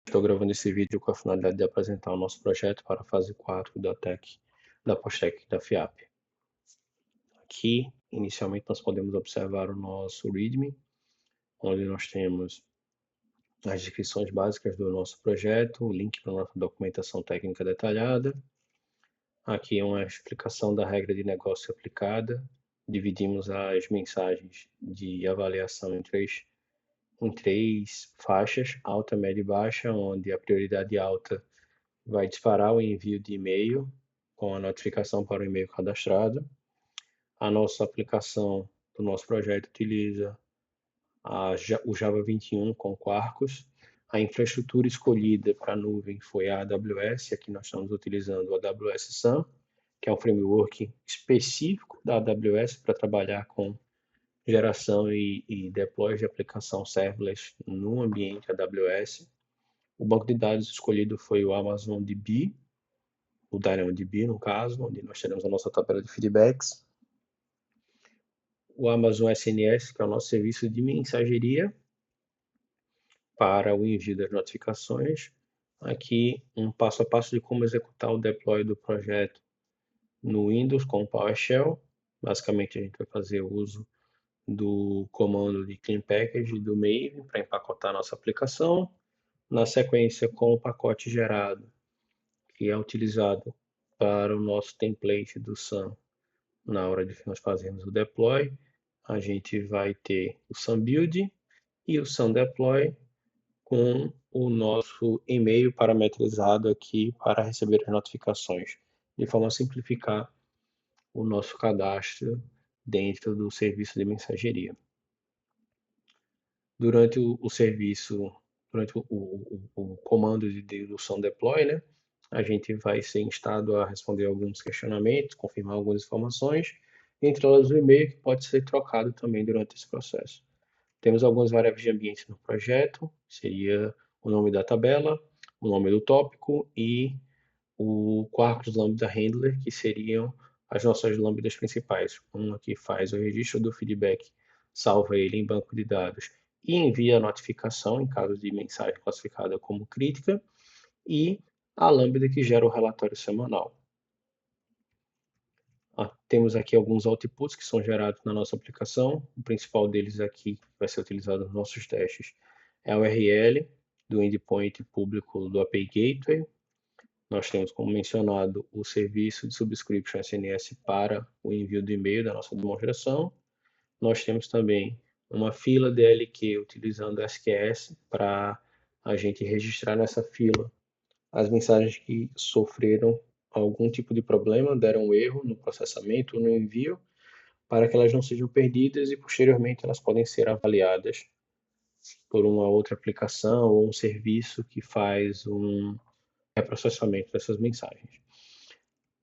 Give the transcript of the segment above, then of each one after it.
Estou gravando esse vídeo com a finalidade de apresentar o nosso projeto para a fase 4 da POSTEC da FIAP. Aqui, inicialmente, nós podemos observar o nosso README, onde nós temos as descrições básicas do nosso projeto, o link para a nossa documentação técnica detalhada. Aqui é uma explicação da regra de negócio aplicada. Dividimos as mensagens de avaliação em três faixas, alta, média e baixa, onde a prioridade alta vai disparar o envio de e-mail com a notificação para o e-mail cadastrado. A nossa aplicação do nosso projeto utiliza o Java 21 com Quarkus. A infraestrutura escolhida para a nuvem foi a AWS. Aqui nós estamos utilizando o AWS Sun, que é um framework específico da AWS para trabalhar com geração e deploy de aplicação serverless no ambiente AWS. O banco de dados escolhido foi o Amazon DB, o DynamoDB, no caso, onde nós teremos a nossa tabela de feedbacks. O Amazon SNS, que é o nosso serviço de mensageria para o envio das notificações. Aqui, um passo a passo de como executar o deploy do projeto no Windows com o PowerShell. Basicamente, a gente vai fazer uso do comando de clean package do Maven para empacotar nossa aplicação. Na sequência, com o pacote gerado, que é utilizado para o nosso template do Sun na hora de nós fazermos o deploy, a gente vai ter o Sun Build e o Sun Deploy com o nosso e-mail parametrizado aqui para receber as notificações, de forma a simplificar o nosso cadastro dentro do serviço de mensageria. Durante o serviço, durante o comando do Sun Deploy, né, a gente vai ser instado a responder alguns questionamentos, confirmar algumas informações, entre elas o e-mail, que pode ser trocado também durante esse processo. Temos algumas variáveis de ambiente no projeto, seria o nome da tabela, o nome do tópico e o Quarkus Lambda Handler, que seriam as nossas lambdas principais. Uma que faz o registro do feedback, salva ele em banco de dados e envia a notificação em caso de mensagem classificada como crítica, e a lambda que gera o relatório semanal. Temos aqui alguns outputs que são gerados na nossa aplicação. O principal deles aqui, que vai ser utilizado nos nossos testes, é o URL do endpoint público do API Gateway. Nós temos, como mencionado, o serviço de subscription SNS para o envio do e-mail da nossa demonstração. Nós temos também uma fila DLQ utilizando SQS para a gente registrar nessa fila as mensagens que sofreram algum tipo de problema, deram um erro no processamento ou no envio, para que elas não sejam perdidas e posteriormente elas podem ser avaliadas por uma outra aplicação ou um serviço que faz um reprocessamento dessas mensagens.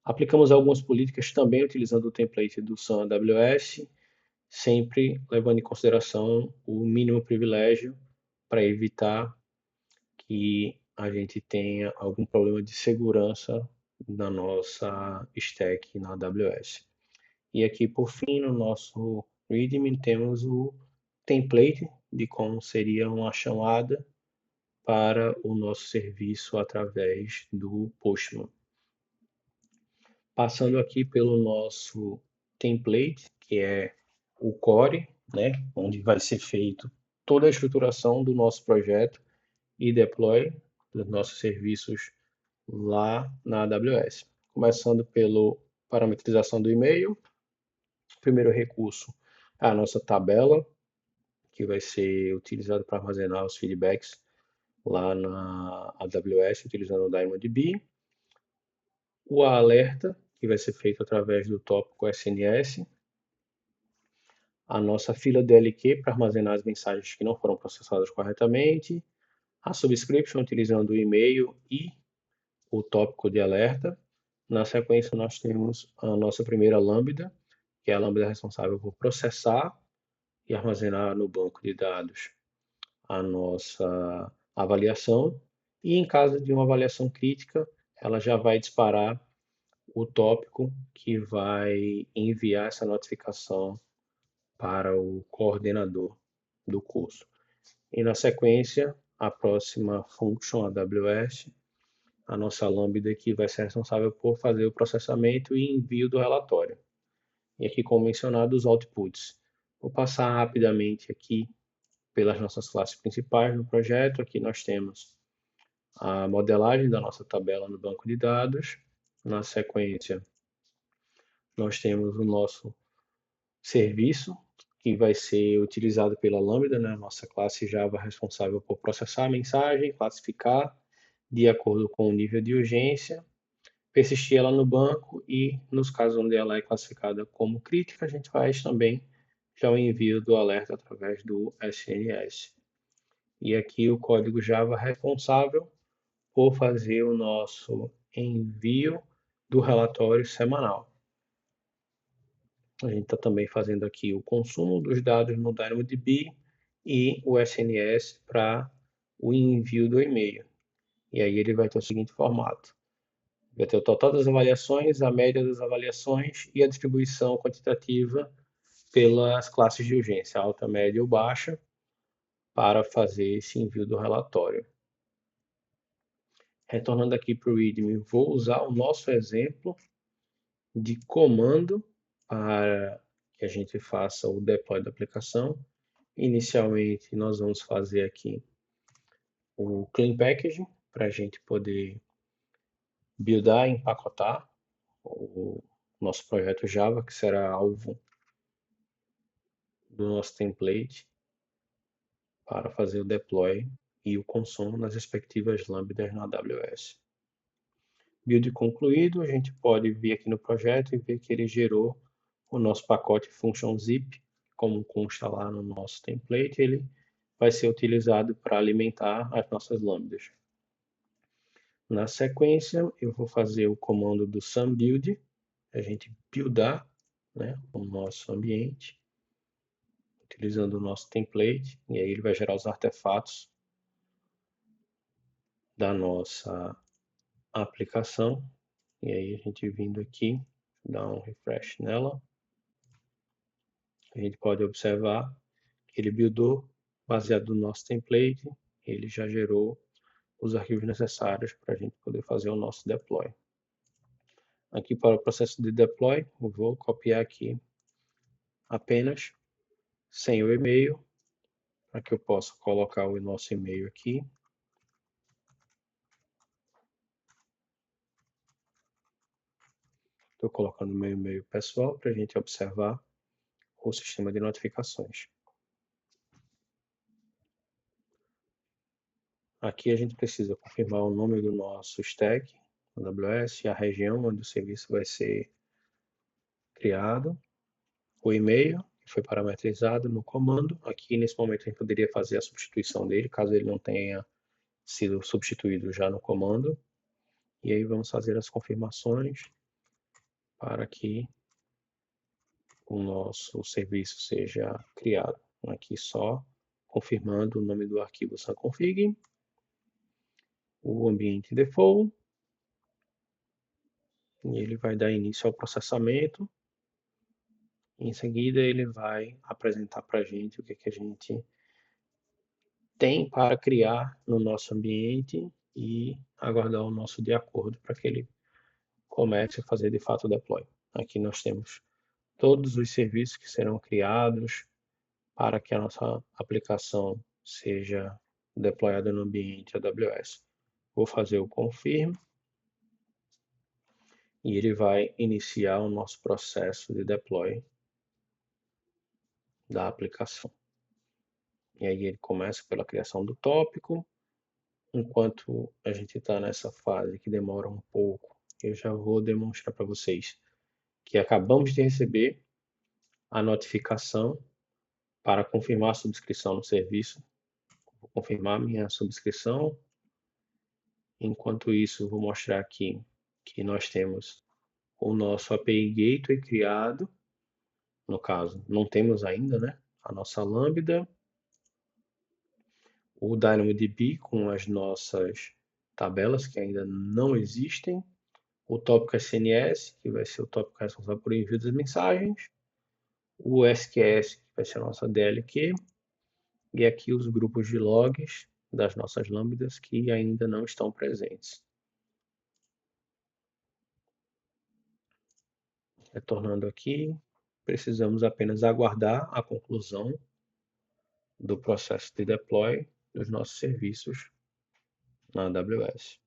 Aplicamos algumas políticas também utilizando o template do Sun AWS, sempre levando em consideração o mínimo privilégio para evitar que a gente tenha algum problema de segurança na nossa stack na AWS. E aqui, por fim, no nosso README, temos o template de como seria uma chamada para o nosso serviço através do Postman. Passando aqui pelo nosso template, que é o core, né, onde vai ser feito toda a estruturação do nosso projeto e deploy dos nossos serviços lá na AWS. Começando pela parametrização do e-mail. O primeiro recurso é a nossa tabela, que vai ser utilizado para armazenar os feedbacks lá na AWS, utilizando o DynamoDB. O alerta, que vai ser feito através do tópico SNS. A nossa fila DLQ para armazenar as mensagens que não foram processadas corretamente. A subscription, utilizando o e-mail e o tópico de alerta. Na sequência, nós temos a nossa primeira lambda, que é a lambda responsável por processar e armazenar no banco de dados a nossa avaliação. E em caso de uma avaliação crítica, ela já vai disparar o tópico que vai enviar essa notificação para o coordenador do curso. E na sequência, a próxima function AWS, a nossa lambda aqui vai ser responsável por fazer o processamento e envio do relatório. E aqui, como mencionado, os outputs. Vou passar rapidamente aqui pelas nossas classes principais no projeto. Aqui nós temos a modelagem da nossa tabela no banco de dados. Na sequência, nós temos o nosso serviço, que vai ser utilizado pela Lambda, né? Nossa classe Java responsável por processar a mensagem, classificar de acordo com o nível de urgência, persistir ela no banco e, nos casos onde ela é classificada como crítica, a gente faz também já o envio do alerta através do SNS. E aqui o código Java responsável por fazer o nosso envio do relatório semanal. A gente está também fazendo aqui o consumo dos dados no DynamoDB e o SNS para o envio do e-mail. E aí ele vai ter o seguinte formato. Vai ter o total das avaliações, a média das avaliações e a distribuição quantitativa pelas classes de urgência, alta, média ou baixa, para fazer esse envio do relatório. Retornando aqui para o README, vou usar o nosso exemplo de comando para que a gente faça o deploy da aplicação. Inicialmente, nós vamos fazer aqui o clean packaging para a gente poder buildar e empacotar o nosso projeto Java, que será alvo do nosso template para fazer o deploy e o consumo nas respectivas lambdas na AWS. Build concluído, a gente pode vir aqui no projeto e ver que ele gerou o nosso pacote function zip, como consta lá no nosso template, ele vai ser utilizado para alimentar as nossas lambdas. Na sequência, eu vou fazer o comando do SumBuild, a gente buildar, né, o nosso ambiente, utilizando o nosso template, e aí ele vai gerar os artefatos da nossa aplicação. E aí a gente vindo aqui, dá um refresh nela, a gente pode observar que ele buildou, baseado no nosso template, ele já gerou os arquivos necessários para a gente poder fazer o nosso deploy. Aqui para o processo de deploy, eu vou copiar aqui apenas sem o e-mail, para que eu possa colocar o nosso e-mail aqui. Estou colocando o meu e-mail pessoal para a gente observar o sistema de notificações. Aqui a gente precisa confirmar o nome do nosso stack, AWS, a região onde o serviço vai ser criado, o e-mail, que foi parametrizado no comando. Aqui, nesse momento, a gente poderia fazer a substituição dele, caso ele não tenha sido substituído já no comando. E aí vamos fazer as confirmações para que o nosso serviço seja criado. Aqui só confirmando o nome do arquivo sunconfig, o ambiente default, e ele vai dar início ao processamento. Em seguida, ele vai apresentar para a gente o que a gente tem para criar no nosso ambiente e aguardar o nosso de acordo para que ele comece a fazer de fato o deploy. Aqui nós temos todos os serviços que serão criados para que a nossa aplicação seja deployada no ambiente AWS. Vou fazer o confirm e ele vai iniciar o nosso processo de deploy da aplicação. E aí ele começa pela criação do tópico. Enquanto a gente está nessa fase que demora um pouco, eu já vou demonstrar para vocês que acabamos de receber a notificação para confirmar a subscrição no serviço. Vou confirmar minha subscrição. Enquanto isso, vou mostrar aqui que nós temos o nosso API Gateway criado. No caso, não temos ainda, né, a nossa lambda. O DynamoDB com as nossas tabelas que ainda não existem. O tópico SNS, que vai ser o tópico responsável por envio das mensagens. O SQS, que vai ser a nossa DLQ. E aqui os grupos de logs das nossas lambdas que ainda não estão presentes. Retornando aqui, precisamos apenas aguardar a conclusão do processo de deploy dos nossos serviços na AWS.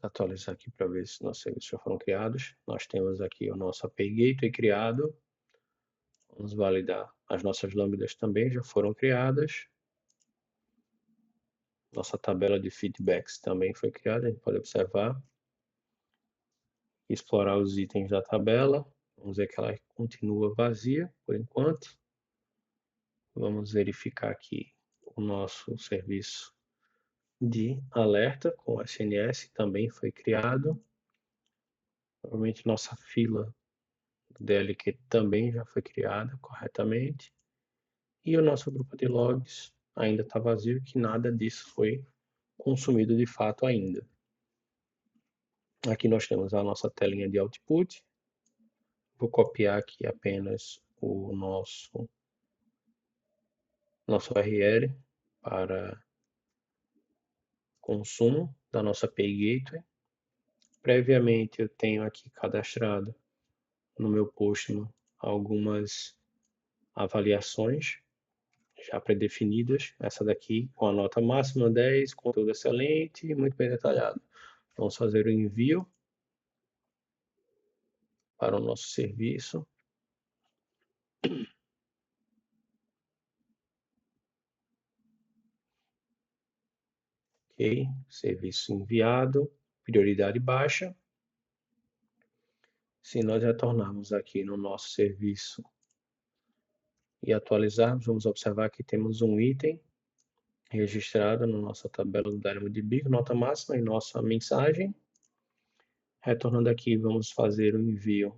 Atualizar aqui para ver se nossos serviços já foram criados. Nós temos aqui o nosso API Gateway criado. Vamos validar. As nossas lambdas também já foram criadas. Nossa tabela de feedbacks também foi criada, a gente pode observar. Explorar os itens da tabela. Vamos ver que ela continua vazia por enquanto. Vamos verificar aqui o nosso serviço de alerta com SNS também foi criado. Provavelmente nossa fila do DLQ também já foi criada corretamente. E o nosso grupo de logs ainda está vazio, que nada disso foi consumido de fato ainda. Aqui nós temos a nossa telinha de output. Vou copiar aqui apenas o nosso URL para consumo da nossa API Gateway. Previamente eu tenho aqui cadastrado no meu Postman algumas avaliações já pré-definidas. Essa daqui com a nota máxima 10, conteúdo excelente e muito bem detalhado. Vamos fazer o envio para o nosso serviço. Ok, serviço enviado, prioridade baixa. Se nós retornarmos aqui no nosso serviço e atualizarmos, vamos observar que temos um item registrado na nossa tabela do DynamoDB, nota máxima e nossa mensagem. Retornando aqui, vamos fazer o envio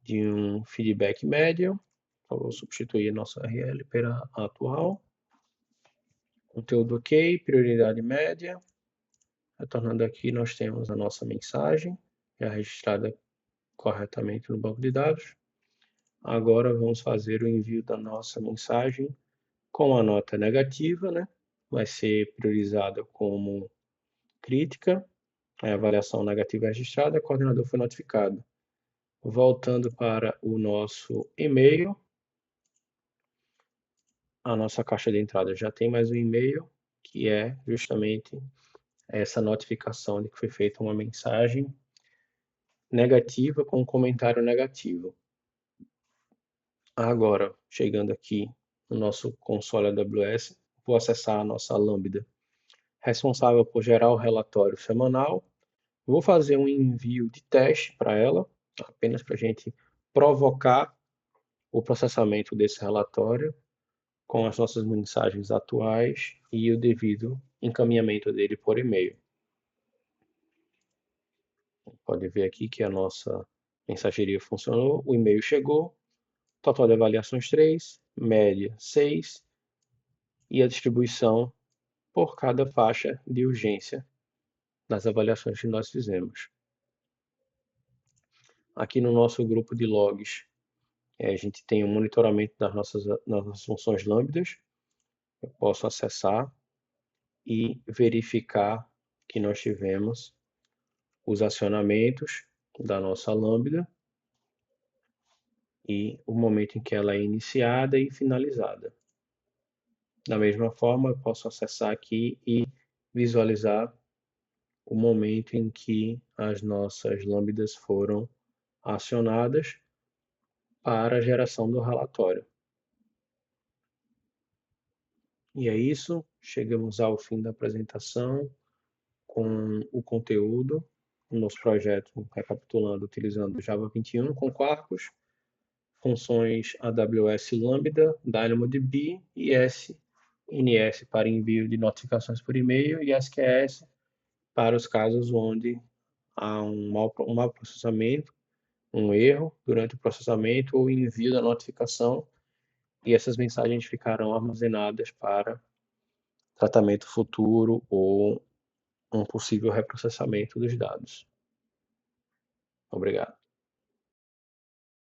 de um feedback médio. Então, vou substituir a nossa URL pela atual. Conteúdo ok, prioridade média. Retornando aqui, nós temos a nossa mensagem, já registrada corretamente no banco de dados. Agora vamos fazer o envio da nossa mensagem com a nota negativa, né? Vai ser priorizada como crítica. A avaliação negativa é registrada, o coordenador foi notificado. Voltando para o nosso e-mail, a nossa caixa de entrada já tem mais um e-mail, que é justamente essa notificação de que foi feita uma mensagem negativa com um comentário negativo. Agora, chegando aqui no nosso console AWS, vou acessar a nossa Lambda responsável por gerar o relatório semanal. Vou fazer um envio de teste para ela, apenas para a gente provocar o processamento desse relatório com as nossas mensagens atuais e o devido encaminhamento dele por e-mail. Pode ver aqui que a nossa mensageria funcionou, o e-mail chegou, total de avaliações 3, média 6 e a distribuição por cada faixa de urgência das avaliações que nós fizemos. Aqui no nosso grupo de logs, a gente tem o monitoramento das nossas funções lambdas. Eu posso acessar e verificar que nós tivemos os acionamentos da nossa lambda e o momento em que ela é iniciada e finalizada. Da mesma forma, eu posso acessar aqui e visualizar o momento em que as nossas lambdas foram acionadas para a geração do relatório. E é isso, chegamos ao fim da apresentação com o conteúdo do nosso projeto, recapitulando, utilizando Java 21 com Quarkus, funções AWS Lambda, DynamoDB e SNS para envio de notificações por e-mail e SQS para os casos onde há um mau processamento um erro durante o processamento ou envio da notificação, e essas mensagens ficarão armazenadas para tratamento futuro ou um possível reprocessamento dos dados. Obrigado.